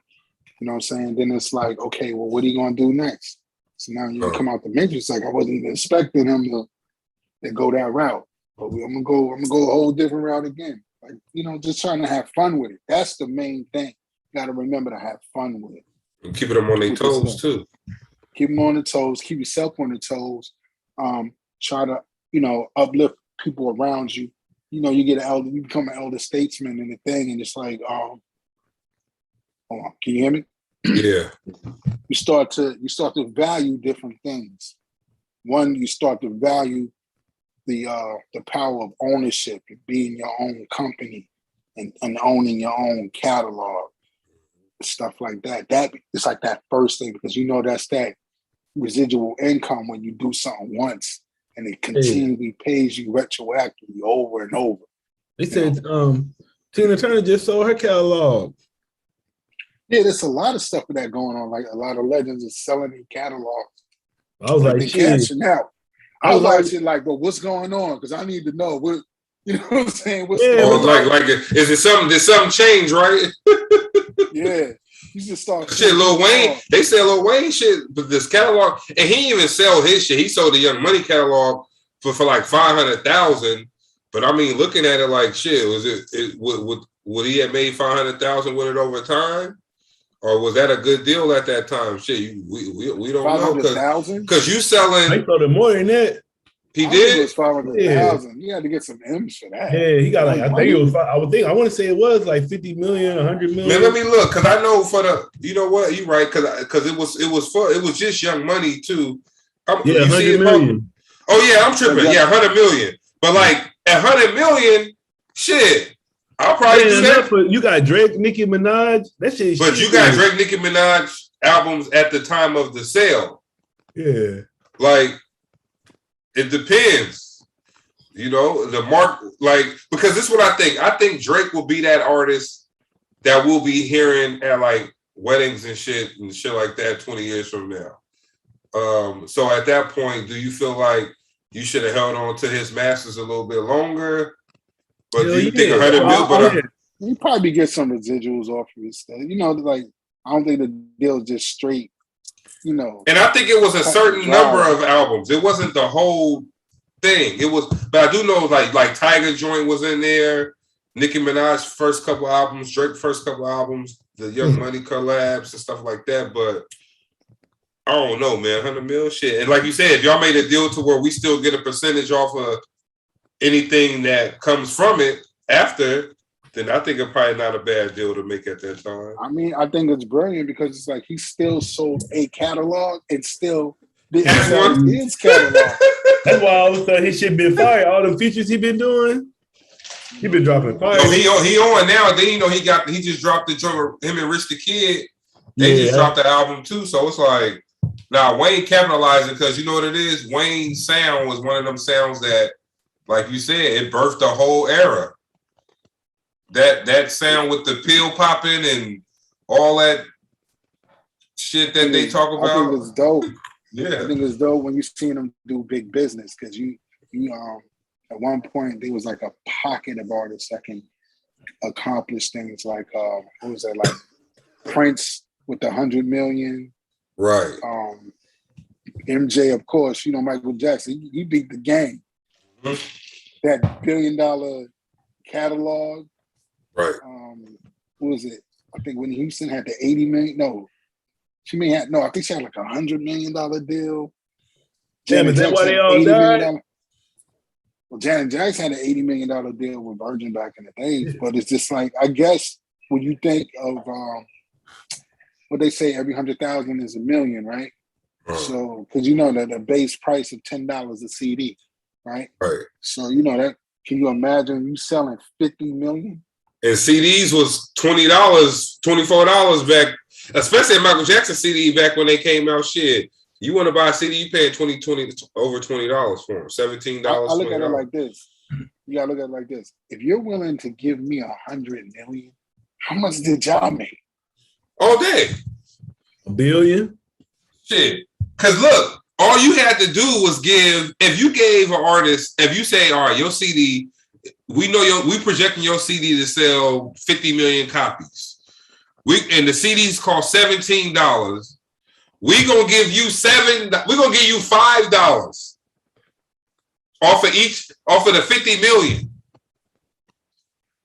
you know what I'm saying? Then it's like, okay, well, what are you going to do next? So now you come out the Matrix, like I wasn't even expecting him to go that route. But I'm gonna go a whole different route again. Like, just trying to have fun with it. That's the main thing. You got to remember to have fun with it. And keeping them on their toes too. Keep them on the toes. Keep yourself on the toes. Try to, uplift people around you. You become an elder statesman in the thing, and it's like, hold on, can you hear me? Yeah. You start to value different things. One, you start to value the power of ownership and being your own company and owning your own catalog, stuff like that. That it's like that first thing, because that's that residual income when you do something once and it continually pays you retroactively over and over. They said Tina Turner just sold her catalog. Yeah, there's a lot of stuff of that going on. Like a lot of legends are selling their catalogs. I was like, cashing out. I was watching like, but what's going on? Because I need to know You know what I'm saying? Or is it something? Did something change, right? Yeah. You just start shit. Lil Wayne, they sell Lil Wayne shit, but this catalog, and he didn't even sell his shit. He sold the Young Money catalog for like 500,000. But I mean, looking at it like shit, was would he have made 500,000 with it over time, or was that a good deal at that time? Shit, we don't know because you selling. I sold it more than that. He did. It was 500,000. You had to get some M's for that. Yeah, he got like I think it was. I want to say it was like 50 million, 100 million. Man, let me look because I know for the. You know what? You right because it was just Young Money too. Yeah, 100 million. Oh yeah, I'm tripping. Yeah, 100 million. But like at 100 million, shit, I'll probably do that. But you got Drake, Nicki Minaj. That shit. But you got Drake, Nicki Minaj albums at the time of the sale. Yeah. Like. It depends, you know, the mark, like, because this is what I think. I think Drake will be that artist that we'll be hearing at like weddings and shit like that 20 years from now. So at that point, do you feel like you should have held on to his masters a little bit longer? But do you think 100 mil? But you probably get some residuals off of his stuff. You know, like, I don't think the deal is just straight. You know, and I think it was a certain number of albums. It wasn't the whole thing. It was, but I do know like Tiger Joint was in there. Nicki Minaj's first couple albums, Drake first couple albums, the Young Money collabs and stuff like that. But I don't know, man. 100 mil shit. And like you said, if y'all made a deal to where we still get a percentage off of anything that comes from it after, then I think it's probably not a bad deal to make at that time. I mean, I think it's brilliant because it's like he still sold a catalog and still didn't sell his catalog. That's why all of a sudden his shit been fire. All the features he been doing, he been dropping fire. So he on now. Then you know he just dropped the joint with him and Rich the Kid. They just dropped the album too. So it's like now Wayne capitalizing because you know what it is. Wayne's sound was one of them sounds that, like you said, it birthed a whole era. That sound with the pill popping and all that shit that they talk about. I think it's dope. Yeah, I think it's dope when you seen them do big business because you at one point there was like a pocket of artists that can accomplish things like what was that, like Prince with the 100 million, right? MJ, of course, you know Michael Jackson. He beat the game. Mm-hmm. That $1 billion catalog. Right. What was it? I think when Houston had the 80 million. No, I think she had like $100 million deal. Damn, is that why they all died? Well, Janet Jackson had an $80 million deal with Virgin back in the day. But it's just like, I guess when you think of what they say, every 100,000 is $1 million, right? So, because you know that the base price of $10 a CD, right? Right. So you know that. Can you imagine you selling 50 million? And CDs was $20, $24 back, especially Michael Jackson CD back when they came out. Shit, you want to buy a CD, you paying over $20 for them, $17. I look at it like this. You gotta look at it like this. If you're willing to give me 100 million, how much did y'all make? All day. $1 billion. Shit. Cause look, all you had to do was if you gave an artist, if you say, all right, your CD, we projecting your CD to sell 50 million copies. And the CDs cost $17. We're gonna give you $5 off of the 50 million.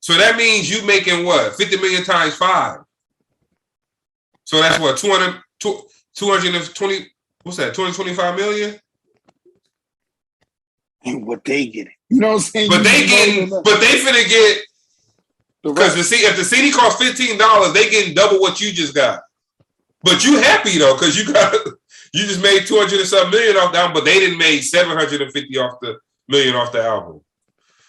So that means you making what? 50 million times 5. So that's what, 220, what's that, 225 million? And what they get. You know what I'm saying? But they finna get, because if the CD costs $15, they getting double what you just got. But you happy though, because you just made 200 and something million off the album, but they didn't make 750 million off the album.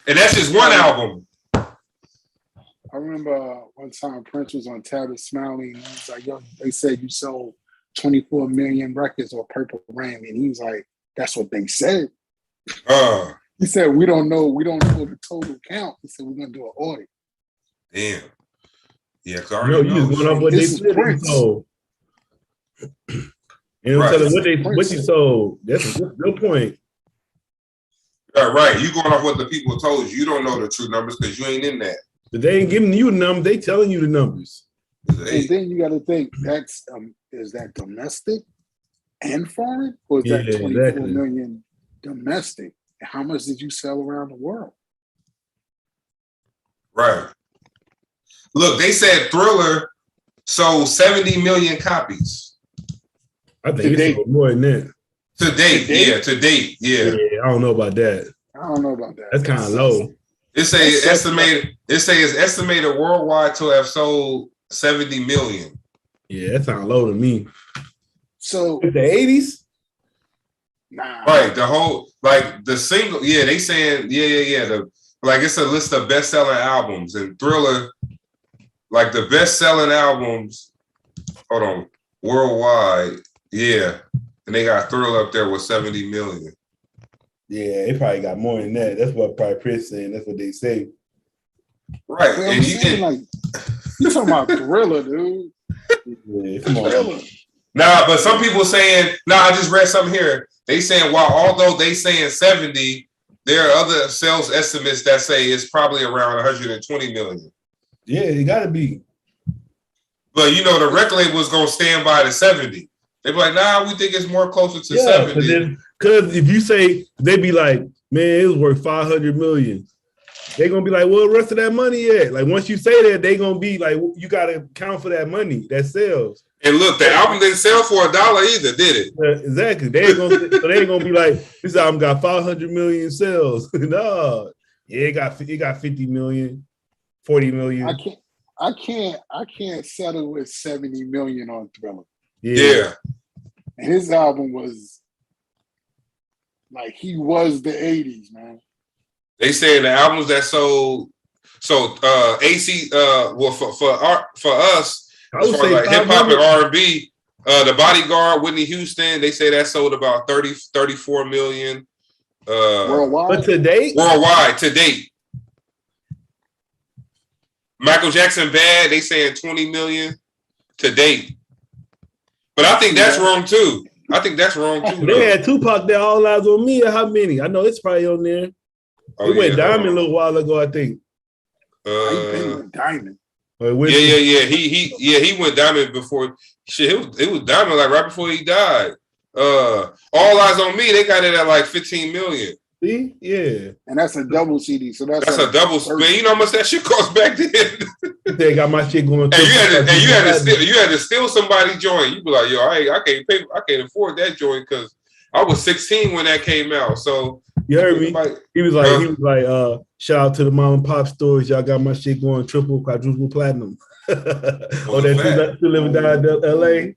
And that's just one album. I remember one time Prince was on Tablet Smiley and he was like, yo, they said you sold 24 million records or Purple Rain. And he was like, that's what they said. He said, we don't know the total count. He said, we're going to do an audit. Damn. Yeah, because I already know. You just went off what they said they sold. You know, tell them what you sold. That's a good point. Right. You going off what the people told you. You don't know the true numbers because you ain't in that. But they ain't giving you the numbers. They telling you the numbers. And then you got to think that's is that domestic and foreign, or is that 24 million domestic? How much did you sell around the world? Right. Look, they said Thriller sold 70 million copies. I think it's more than that. To date, yeah. I don't know about that. I don't know about that. That's kind of low. It says it's estimated worldwide to have sold 70 million. Yeah, that sounds low to me. So the 80s? Nah. Right, the whole the single, they saying it's a list of best-selling albums, and Thriller, like the best-selling albums, worldwide, and they got Thriller up there with 70 million. Yeah, they probably got more than that. That's what probably Chris saying. That's what they say. Right, well, and you talking about Thriller, dude? Yeah, come on. Thriller. Nah, but some people saying, I just read something here. They saying, although they saying 70, there are other sales estimates that say it's probably around 120 million. Yeah, it got to be. But the record label is going to stand by the 70. They be like, we think it's more closer to 70. Because if you say, they be like, man, it was worth 500 million. They're going to be like, well, the rest of that money at? Like, once you say that, they going to be like, you got to count for that money, that sales. And look, the album didn't sell for $1 either, did it? Exactly. They ain't gonna be like, this album got 500 million sales. No, it got 50 million, 40 million. I can't settle with 70 million on Thriller. Yeah. And his album was like he was the 80s, man. They saying the albums that sold AC for us. As far as like hip hop and R&B, the Bodyguard, Whitney Houston, they say that sold about 34 million. Worldwide? But to date? Worldwide, to date. Michael Jackson Bad, they saying 20 million to date. But I think that's wrong too. They had Tupac there, All Eyes on Me, or how many? I know it's probably on there. It went diamond a little while ago, I think. He went diamond. He went diamond before. Shit, it was diamond like right before he died. All Eyes on Me, they got it at like 15 million. See, yeah, and that's a double CD. So that's a double. Man, you know how much that shit cost back then. They got my shit going. And you had to steal somebody's joint. You be like, yo, I can't afford that joint because I was 16 when that came out. So you heard me. He was like, shout out to the mom and pop stores. Y'all got my shit going triple, quadruple platinum. That still living down in LA.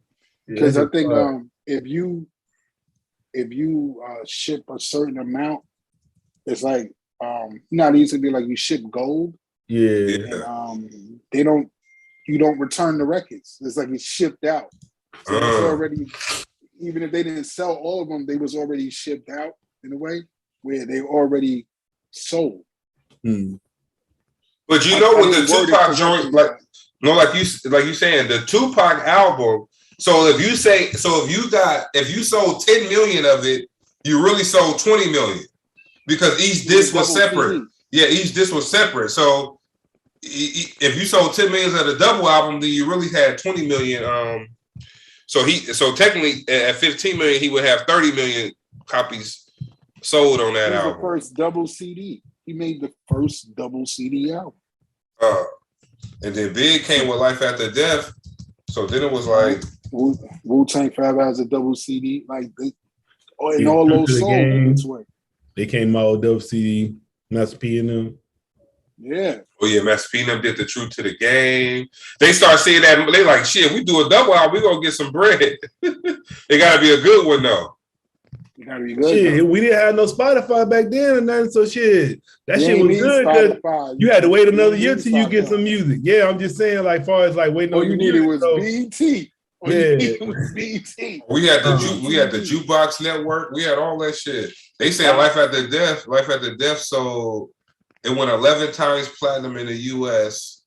Because I think if you ship a certain amount, it's like not easy to be like you ship gold. Yeah. And, you don't return the records. It's like it's shipped out. So it's already, even if they didn't sell all of them, they was already shipped out in a way where they already sold. Hmm. But you know what the Tupac joint, like you saying, the Tupac album. So if you sold 10 million of it, you really sold 20 million because each disc was separate. CD. Yeah, each disc was separate. So if you sold 10 million of the double album, then you really had 20 million. So technically at 15 million, he would have 30 million copies sold on that album. The first double CD. He made the first double CD album. And then Big came with Life After Death. So then it was like Wu-Tang Forever has a double CD, like in all those songs. They came out with double CD, Master P and them. Yeah. Oh yeah, Master P and them did the Truth to the Game. They start seeing that. They like, shit, we do a double album, we gonna get some bread. It gotta be a good one though. It gotta be good. Shit, we didn't have no Spotify back then or nothing, so shit. That shit was good because you had to wait another year till you get some music. Yeah, I'm just saying, like, far as like waiting on you needed was BT. Yeah. We had the Jukebox Network. We had all that shit. They said Life After Death. So it went 11 times platinum in the US,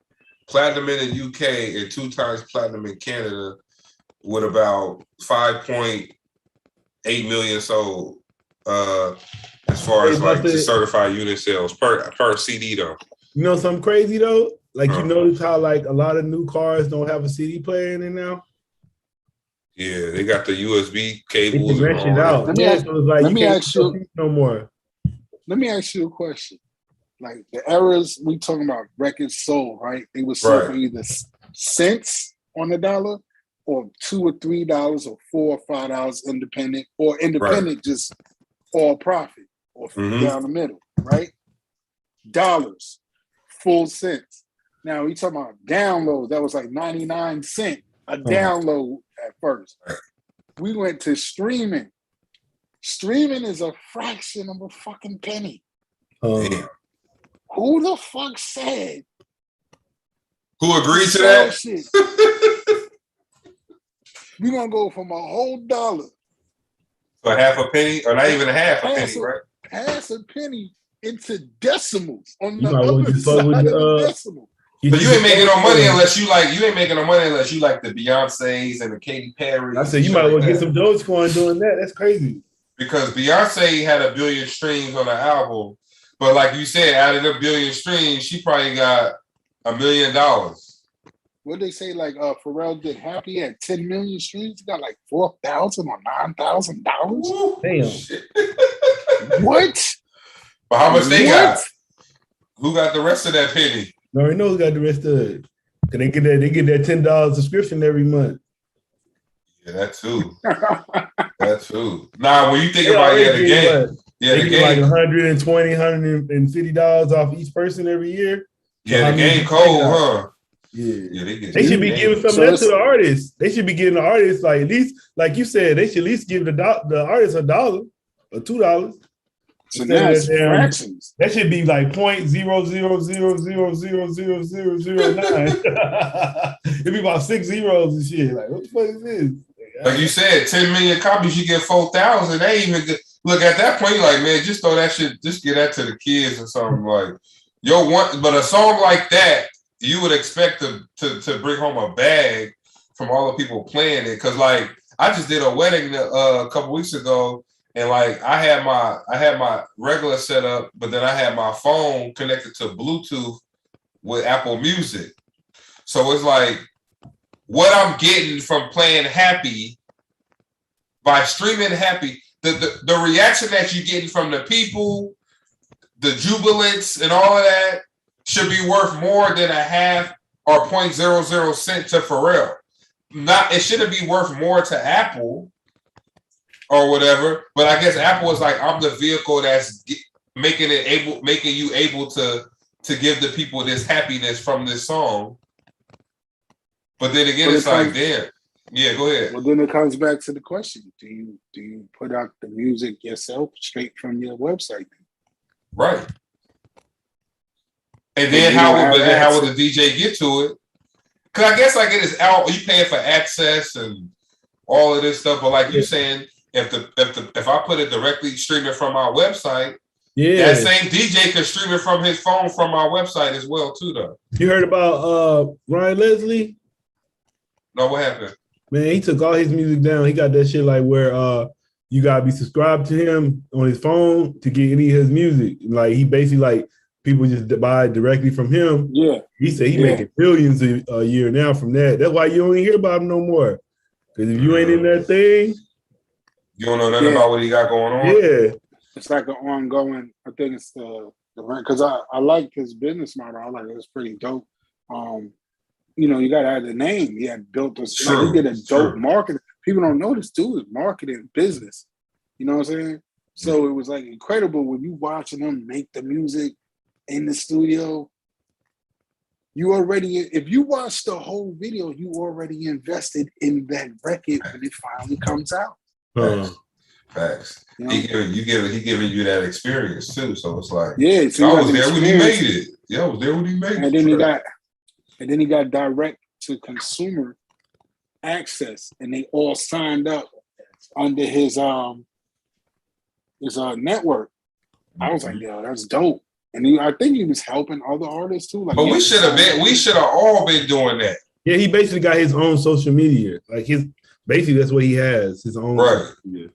platinum in the UK, and 2 times platinum in Canada, with about 5.8 million sold as far as like Hey, just certified unit sales per CD though. You know something crazy though? Like you notice how like a lot of new cars don't have a CD player in it now? Yeah, they got the USB They cables can and wrench all it out. that. Yeah, so it's like you can't ask you no more. Let me ask you a question. Like the eras we talking about records sold, right? They were sold for either cents on the dollar or $2 or $3 or $4 or $5 independent, or independent just all profit or down the middle, right? Dollars, full cents. Now we talking about downloads. That was like 99 cents a download at first. We went to streaming. Streaming is a fraction of a fucking penny. Who the fuck said? Who agreed to that? Shit? We're gonna go from a whole dollar for half a penny, or not even a half a penny, right? Half a penny into decimals on You the other side of the decimal. But you ain't making no money unless you like. You ain't making no money unless you like the Beyoncés and the Katy Perry. I said you might as well get some Dogecoin doing that. That's crazy. Because Beyonce had 1 billion streams on the album, but like you said, out of the 1 billion streams, she probably got $1 million. What they say? Like Pharrell did Happy at 10 million streams. He got like $4,000 or $9,000. Damn. What? But how much they got? Who got the rest of that penny? I already know who got the rest of it. Cause they get that $10 subscription every month. Yeah, that too. That too. Nah, when you think about the game, they get like $120, $150 off each person every year. Yeah, the game cold, huh? Yeah, they should be giving some of that to the artists. They should be giving the artists like at least, like you said, they should at least give the artists $1 or $2. So now it's fractions. That should be like 0.000000009. It'd be about 6 zeros and shit. Like, what the fuck is this? Like you said, 10 million copies, you get 4,000. They even look at that point, you're like, man, just throw that shit, just get that to the kids or something. Like, but a song like that, you would expect to bring home a bag from all the people playing it. Cause like I just did a wedding a couple weeks ago. And like I had my regular setup, but then I had my phone connected to Bluetooth with Apple Music. So it's like what I'm getting from playing Happy by streaming Happy, the reaction that you're getting from the people, the jubilance and all of that should be worth more than a half or 0.00 cent to Pharrell. It shouldn't be worth more to Apple or whatever, but I guess Apple is like, I'm the vehicle that's making you able to give the people this happiness from this song. But then again, it's like, damn. Yeah, go ahead. Well, then it comes back to the question: Do you put out the music yourself straight from your website? Right. And then how would the DJ get to it? Because I guess like it is out. You paying for access and all of this stuff, but like you saying. If I put it directly streaming from our website, that same DJ can stream it from his phone from our website as well too, though. You heard about Ryan Leslie? No, what happened? Man, he took all his music down. He got that shit like where you gotta be subscribed to him on his phone to get any of his music. Like he basically like people just buy directly from him. Yeah. He said he making billions a year now from that. That's why you don't hear about him no more. Because if you ain't in that thing. You don't know nothing about what he got going on? Yeah. It's like an ongoing, I think it's the because I like his business model. I like it. It's pretty dope. You gotta have the name. He had built he did a dope marketing. People don't know this dude is marketing business. You know what I'm saying? So it was like incredible when you watching him make the music in the studio. If you watch the whole video, you already invested in that record when it finally comes out. Facts. He giving you that experience too. So it's like, so I was there when he made it. Yeah, I was there when he made it. And then he got direct to consumer access, and they all signed up under his network. I was like, yo, that's dope. And I think he was helping other artists too. Like, but we should have all been doing that. Yeah, he basically got his own social media. Like basically that's what he has, his own. Right. Yeah.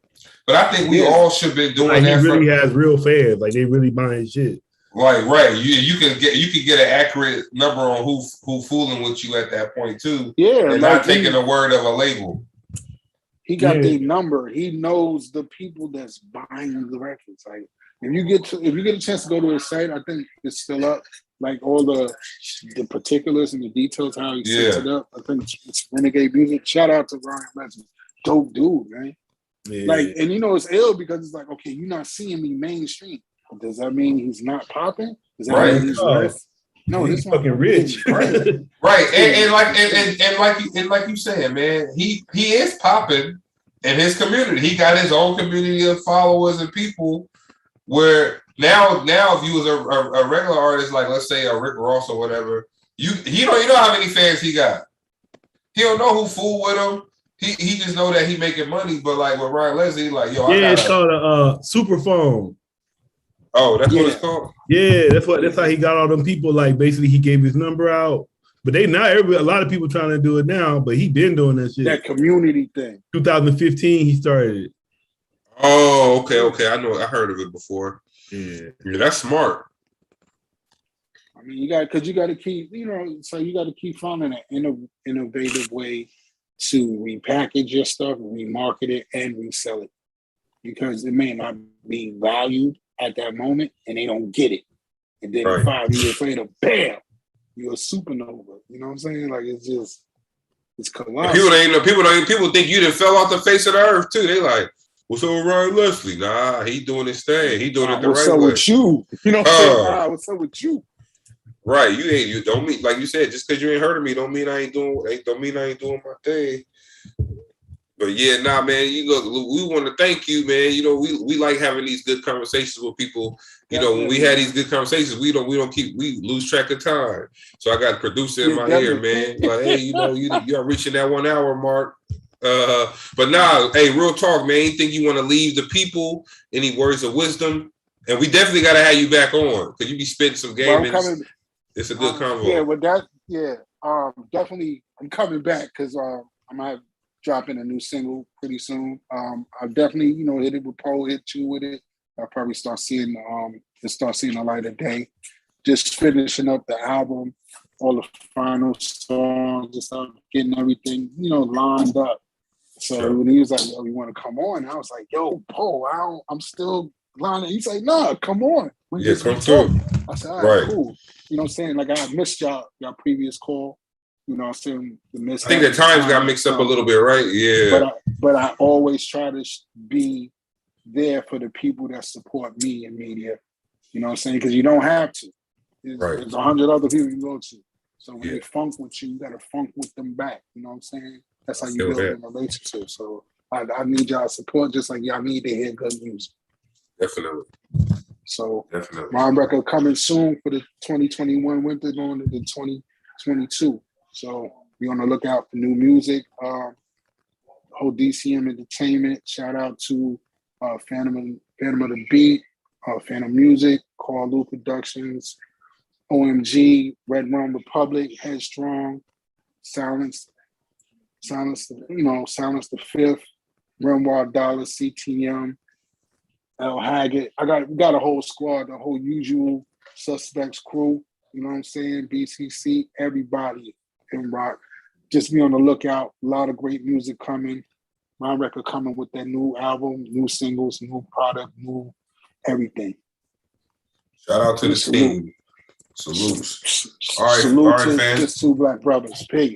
But I think we all should be doing like, that. He really has real fans. Like they really buying shit. Right. You can get an accurate number on who fooling with you at that point too. Yeah, and like not taking the word of a label. He got the number. He knows the people that's buying the records. Like if you get a chance to go to his site, I think it's still up. Like all the particulars and the details, how he sets it up. I think it's Renegade Music. Shout out to Ryan Legend. Dope dude, man. Yeah. Like, and it's ill because it's like, okay, you're not seeing me mainstream. But does that mean he's not popping? Does that mean he's less? No, he's fucking rich. Right. And like you said, man, he is popping in his community. He got his own community of followers and people where now if you was a regular artist, like let's say a Rick Ross or whatever, you know how many fans he got. He don't know who fool with him. He just know that he making money, but like with Ryan Leslie, like it's called a super phone. Oh, that's what it's called. Yeah, that's how he got all them people. Like basically, he gave his number out, but a lot of people trying to do it now. But he been doing that shit. That community thing. 2015, he started it. Oh, okay. I heard of it before. Yeah, that's smart. I mean, you got to keep, so you got to keep finding an innovative way to repackage your stuff, remarket it, and resell it, because it may not be valued at that moment, and they don't get it, and then 5 years later, bam, you're a supernova. You know what I'm saying? Like it's colossal. People think you done fell off the face of the earth too. They like, what's up with Ryan Leslie? Nah, he doing his thing. He doing it the right way. What's up with you? You know what I'm saying? What's up with you? Right, you don't mean, like you said, just because you ain't heard of me don't mean I ain't doing my thing. But yeah, man, we want to thank you, man. We like having these good conversations with people. When we had these good conversations, we lose track of time. So I got a producer in my ear, man. Like, hey, you are reaching that 1 hour mark. But now, hey, real talk, man. Anything you want to leave the people? Any words of wisdom? And we definitely got to have you back on because you be spitting some game. It's a good convo. Yeah, with that, definitely I'm coming back because I'm dropping a new single pretty soon. I'll definitely, hit it with Poe, hit you with it. I'll probably start seeing the light of day. Just finishing up the album, all the final songs, just getting everything, lined up. So when he was like, "Yo, you want to come on?" I was like, "Yo, Poe, I'm still lining." He's like, "Nah, come on." Come through. I said, all right, cool. You know what I'm saying? Like I missed y'all previous call. You know what I'm saying? I think the times got mixed up a little bit, right? Yeah. But I always try to be there for the people that support me in media. You know what I'm saying? Because you don't have to. There's 100 other people you go to. So when they funk with you got to funk with them back. You know what I'm saying? That's how you build a relationship. So I need y'all's support just like y'all need to hear good music. Definitely. So Rhymrcka coming soon for the 2021 winter going to the 2022. So be on the lookout for new music. Whole DCM Entertainment. Shout out to Phantom of the Beat, Phantom Music, Carl Lou Productions, OMG, Red Rum Republic, Headstrong, Silence the Fifth, Renoir Dollar, CTM, L Haggett. We got a whole squad, the whole usual suspects crew. You know what I'm saying? BCC, everybody in rock. Just be on the lookout. A lot of great music coming. Rhymrcka coming with that new album, new singles, new product, new everything. Shout out to the team. Salutes. Salute to 2 Black brothers. Peace.